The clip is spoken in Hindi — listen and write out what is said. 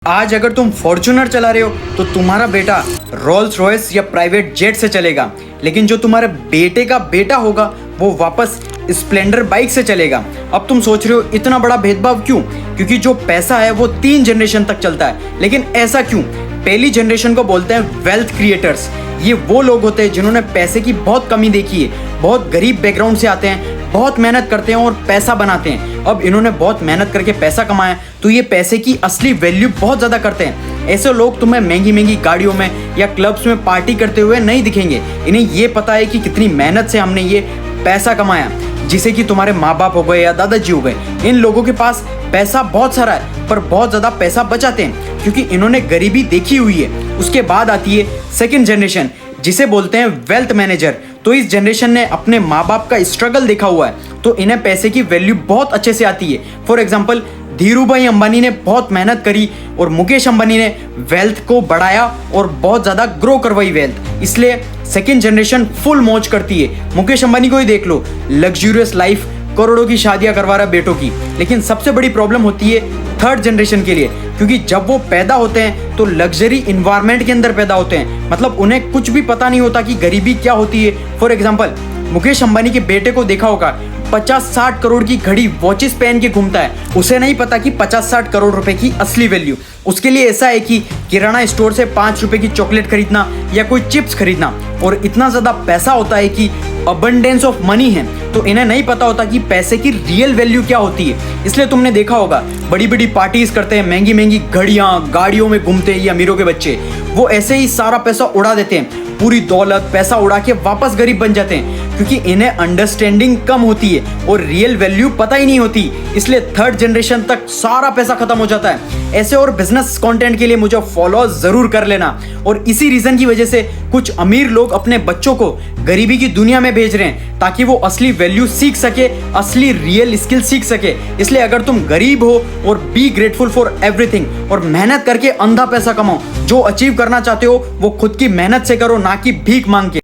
आज अगर तुम फॉर्च्यूनर चला रहे हो तो तुम्हारा बेटा रोल्स रॉयस या प्राइवेट जेट से चलेगा, लेकिन जो तुम्हारे बेटे का बेटा होगा वो वापस स्प्लेंडर बाइक से चलेगा। अब तुम सोच रहे हो इतना बड़ा भेदभाव क्यों? क्योंकि जो पैसा है वो 3 जनरेशन तक चलता है। लेकिन ऐसा क्यों? पहली जनरेशन को बोलते हैं वेल्थ क्रिएटर्स। ये वो लोग होते हैं जिन्होंने पैसे की बहुत कमी देखी है, बहुत गरीब बैकग्राउंड से आते हैं, बहुत मेहनत करते हैं और पैसा बनाते हैं। अब इन्होंने बहुत मेहनत करके पैसा कमाया तो ये पैसे की असली वैल्यू बहुत ज़्यादा करते हैं। ऐसे लोग तुम्हें महंगी महंगी गाड़ियों में या क्लब्स में पार्टी करते हुए नहीं दिखेंगे। इन्हें ये पता है कि कितनी मेहनत से हमने ये पैसा कमाया, जिसे कि तुम्हारे माँ बाप हो गए या दादाजी हो गए। इन लोगों के पास पैसा बहुत सारा है पर बहुत ज़्यादा पैसा बचाते हैं क्योंकि इन्होंने गरीबी देखी हुई है। उसके बाद आती है सेकंड जनरेशन, जिसे बोलते हैं वेल्थ मैनेजर। तो इस जनरेशन ने अपने माँ बाप का स्ट्रगल देखा हुआ है तो इन्हें पैसे की वैल्यू बहुत अच्छे से आती है। फॉर एग्जाम्पल, धीरूभाई अंबानी ने बहुत मेहनत करी और मुकेश अंबानी ने वेल्थ को बढ़ाया और बहुत ज़्यादा ग्रो करवाई वेल्थ। इसलिए सेकेंड जनरेशन फुल मौज करती है। मुकेश अंबानी को ही देख लो, लग्जूरियस लाइफ, करोड़ों की शादियां करवा रहा है बेटों की। लेकिन सबसे बड़ी प्रॉब्लम होती है थर्ड जनरेशन के लिए, क्योंकि जब वो पैदा होते हैं तो लग्जरी इन्वायरमेंट के अंदर पैदा होते हैं। मतलब उन्हें कुछ भी पता नहीं होता कि गरीबी क्या होती है। फॉर एग्जाम्पल, मुकेश अंबानी के बेटे को देखा होगा 50-60 करोड़ की घड़ी वॉचेस पहन के घूमता है। उसे नहीं पता कि 50-60 करोड़ रुपए की असली वैल्यू उसके लिए ऐसा है कि किराना स्टोर से 5 रुपए की चॉकलेट खरीदना या कोई चिप्स खरीदना। और इतना ज़्यादा पैसा होता है कि अबंडेंस ऑफ मनी है, तो इन्हें नहीं पता होता कि पैसे की रियल वैल्यू क्या होती है। इसलिए तुमने देखा होगा बड़ी बड़ी पार्टीज करते हैं, महंगी महंगी घड़ियाँ गाड़ियों में घूमते हैं, ये अमीरों के बच्चे वो ऐसे ही सारा पैसा उड़ा देते हैं, पूरी दौलत पैसा उड़ा के वापस गरीब बन जाते हैं क्योंकि इन्हें अंडरस्टैंडिंग कम होती है और रियल वैल्यू पता ही नहीं होती। इसलिए थर्ड जनरेशन तक सारा पैसा खत्म हो जाता है। ऐसे और बिजनेस कंटेंट के लिए मुझे फॉलो जरूर कर लेना। और इसी रीजन की वजह से कुछ अमीर लोग अपने बच्चों को गरीबी की दुनिया में भेज रहे हैं ताकि वो असली वैल्यू सीख सके, असली रियल स्किल सीख सके। इसलिए अगर तुम गरीब हो और बी ग्रेटफुल फॉर एवरीथिंग और मेहनत करके अंधा पैसा कमाओ। जो अचीव करना चाहते हो वो खुद की मेहनत से करो, ना कि भीख मांग के।